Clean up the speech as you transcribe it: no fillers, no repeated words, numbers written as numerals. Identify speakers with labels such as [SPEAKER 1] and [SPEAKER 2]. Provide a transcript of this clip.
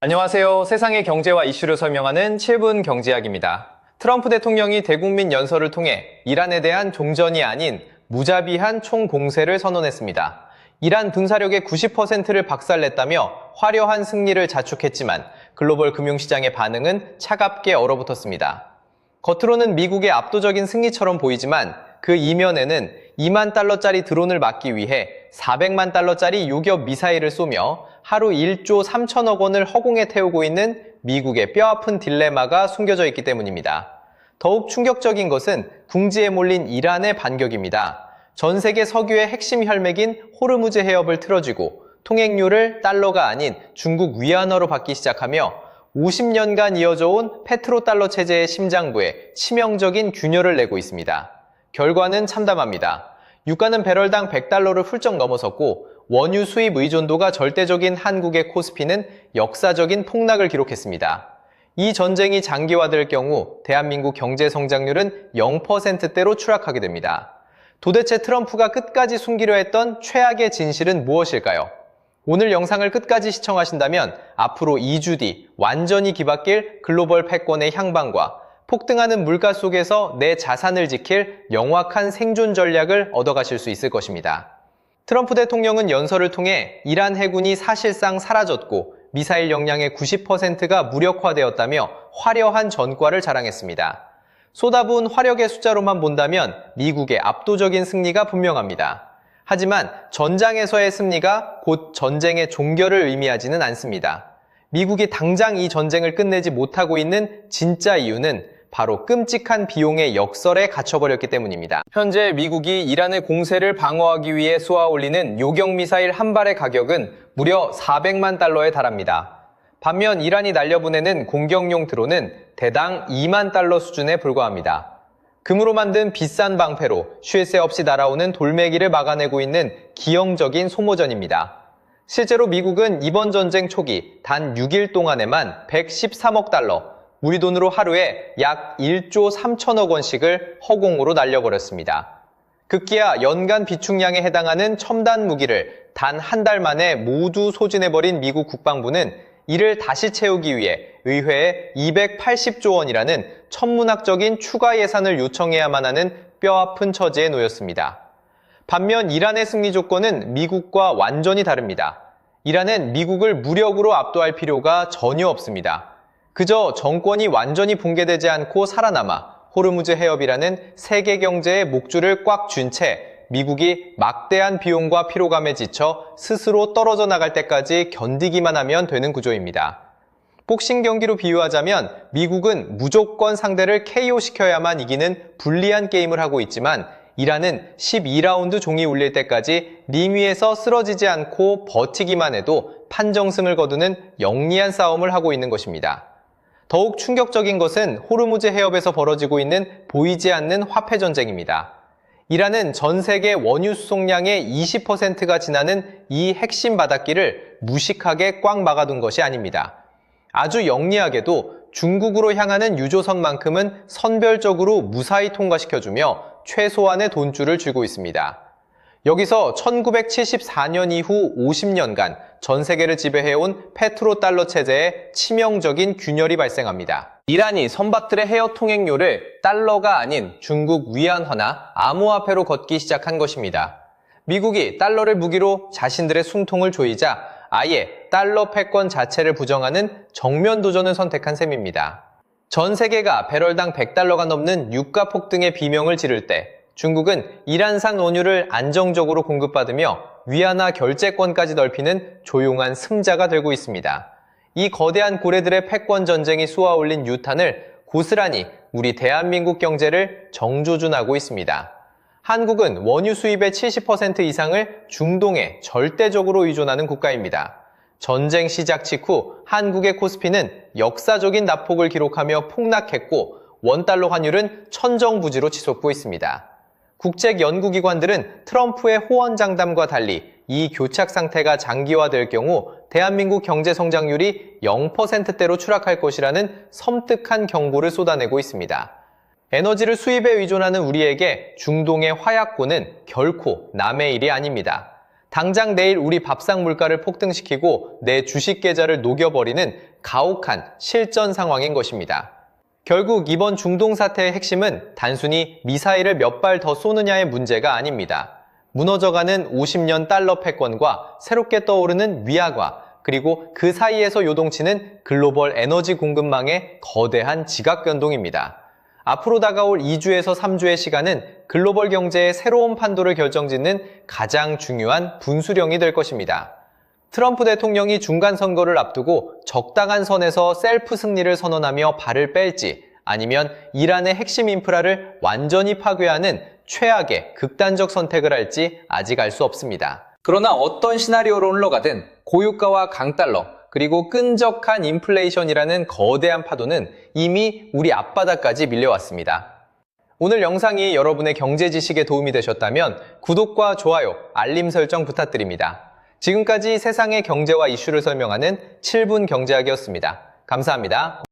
[SPEAKER 1] 안녕하세요. 세상의 경제와 이슈를 설명하는 7분 경제학입니다. 트럼프 대통령이 대국민 연설을 통해 이란에 대한 종전이 아닌 무자비한 총공세를 선언했습니다. 이란 군사력의 90%를 박살냈다며 화려한 승리를 자축했지만 글로벌 금융시장의 반응은 차갑게 얼어붙었습니다. 겉으로는 미국의 압도적인 승리처럼 보이지만 그 이면에는 2만 달러짜리 드론을 막기 위해 400만 달러짜리 요격 미사일을 쏘며 하루 1조 3천억 원을 허공에 태우고 있는 미국의 뼈아픈 딜레마가 숨겨져 있기 때문입니다. 더욱 충격적인 것은 궁지에 몰린 이란의 반격입니다. 전 세계 석유의 핵심 혈맥인 호르무즈 해협을 틀어쥐고 통행료를 달러가 아닌 중국 위안화로 받기 시작하며 50년간 이어져 온 페트로달러 체제의 심장부에 치명적인 균열을 내고 있습니다. 결과는 참담합니다. 유가는 배럴당 100달러를 훌쩍 넘어섰고 원유 수입 의존도가 절대적인 한국의 코스피는 역사적인 폭락을 기록했습니다. 이 전쟁이 장기화될 경우 대한민국 경제 성장률은 0%대로 추락하게 됩니다. 도대체 트럼프가 끝까지 숨기려 했던 최악의 진실은 무엇일까요? 오늘 영상을 끝까지 시청하신다면 앞으로 2주 뒤 완전히 뒤바뀔 글로벌 패권의 향방과 폭등하는 물가 속에서 내 자산을 지킬 명확한 생존 전략을 얻어가실 수 있을 것입니다. 트럼프 대통령은 연설을 통해 이란 해군이 사실상 사라졌고 미사일 역량의 90%가 무력화되었다며 화려한 전과를 자랑했습니다. 쏟아부은 화력의 숫자로만 본다면 미국의 압도적인 승리가 분명합니다. 하지만 전장에서의 승리가 곧 전쟁의 종결을 의미하지는 않습니다. 미국이 당장 이 전쟁을 끝내지 못하고 있는 진짜 이유는 바로 끔찍한 비용의 역설에 갇혀버렸기 때문입니다. 현재 미국이 이란의 공세를 방어하기 위해 쏘아올리는 요격미사일 한 발의 가격은 무려 400만 달러에 달합니다. 반면 이란이 날려보내는 공격용 드론은 대당 2만 달러 수준에 불과합니다. 금으로 만든 비싼 방패로 쉴 새 없이 날아오는 돌멩이를 막아내고 있는 기형적인 소모전입니다. 실제로 미국은 이번 전쟁 초기 단 6일 동안에만 113억 달러, 우리 돈으로 하루에 약 1조 3천억 원씩을 허공으로 날려버렸습니다. 급기야 연간 비축량에 해당하는 첨단 무기를 단 한 달 만에 모두 소진해버린 미국 국방부는 이를 다시 채우기 위해 의회에 280조 원이라는 천문학적인 추가 예산을 요청해야만 하는 뼈아픈 처지에 놓였습니다. 반면 이란의 승리 조건은 미국과 완전히 다릅니다. 이란은 미국을 무력으로 압도할 필요가 전혀 없습니다. 그저 정권이 완전히 붕괴되지 않고 살아남아 호르무즈 해협이라는 세계 경제의 목줄을 꽉 쥔 채 미국이 막대한 비용과 피로감에 지쳐 스스로 떨어져 나갈 때까지 견디기만 하면 되는 구조입니다. 복싱 경기로 비유하자면 미국은 무조건 상대를 KO시켜야만 이기는 불리한 게임을 하고 있지만 이란은 12라운드 종이 울릴 때까지 링 위에서 쓰러지지 않고 버티기만 해도 판정승을 거두는 영리한 싸움을 하고 있는 것입니다. 더욱 충격적인 것은 호르무즈 해협에서 벌어지고 있는 보이지 않는 화폐 전쟁입니다. 이란은 전 세계 원유 수송량의 20%가 지나는 이 핵심 바닷길을 무식하게 꽉 막아둔 것이 아닙니다. 아주 영리하게도 중국으로 향하는 유조선만큼은 선별적으로 무사히 통과시켜주며 최소한의 돈줄을 쥐고 있습니다. 여기서 1974년 이후 50년간 전 세계를 지배해온 페트로달러 체제에 치명적인 균열이 발생합니다. 이란이 선박들의 해역 통행료를 달러가 아닌 중국 위안화나 암호화폐로 걷기 시작한 것입니다. 미국이 달러를 무기로 자신들의 숨통을 조이자 아예 달러 패권 자체를 부정하는 정면 도전을 선택한 셈입니다. 전 세계가 배럴당 100달러가 넘는 유가 폭등의 비명을 지를 때 중국은 이란산 원유를 안정적으로 공급받으며 위안화 결제권까지 넓히는 조용한 승자가 되고 있습니다. 이 거대한 고래들의 패권 전쟁이 쏘아올린 유탄을 고스란히 우리 대한민국 경제를 정조준하고 있습니다. 한국은 원유 수입의 70% 이상을 중동에 절대적으로 의존하는 국가입니다. 전쟁 시작 직후 한국의 코스피는 역사적인 낙폭을 기록하며 폭락했고 원달러 환율은 천정부지로 치솟고 있습니다. 국책연구기관들은 트럼프의 호언장담과 달리 이 교착 상태가 장기화될 경우 대한민국 경제 성장률이 0%대로 추락할 것이라는 섬뜩한 경고를 쏟아내고 있습니다. 에너지를 수입에 의존하는 우리에게 중동의 화약고는 결코 남의 일이 아닙니다. 당장 내일 우리 밥상 물가를 폭등시키고 내 주식 계좌를 녹여버리는 가혹한 실전 상황인 것입니다. 결국 이번 중동 사태의 핵심은 단순히 미사일을 몇 발 더 쏘느냐의 문제가 아닙니다. 무너져가는 50년 달러 패권과 새롭게 떠오르는 위화가, 그리고 그 사이에서 요동치는 글로벌 에너지 공급망의 거대한 지각 변동입니다. 앞으로 다가올 2주에서 3주의 시간은 글로벌 경제의 새로운 판도를 결정짓는 가장 중요한 분수령이 될 것입니다. 트럼프 대통령이 중간 선거를 앞두고 적당한 선에서 셀프 승리를 선언하며 발을 뺄지, 아니면 이란의 핵심 인프라를 완전히 파괴하는 최악의 극단적 선택을 할지 아직 알 수 없습니다. 그러나 어떤 시나리오로 흘러가든 고유가와 강달러, 그리고 끈적한 인플레이션이라는 거대한 파도는 이미 우리 앞바다까지 밀려왔습니다. 오늘 영상이 여러분의 경제 지식에 도움이 되셨다면 구독과 좋아요, 알림 설정 부탁드립니다. 지금까지 세상의 경제와 이슈를 설명하는 7분 경제학이었습니다. 감사합니다.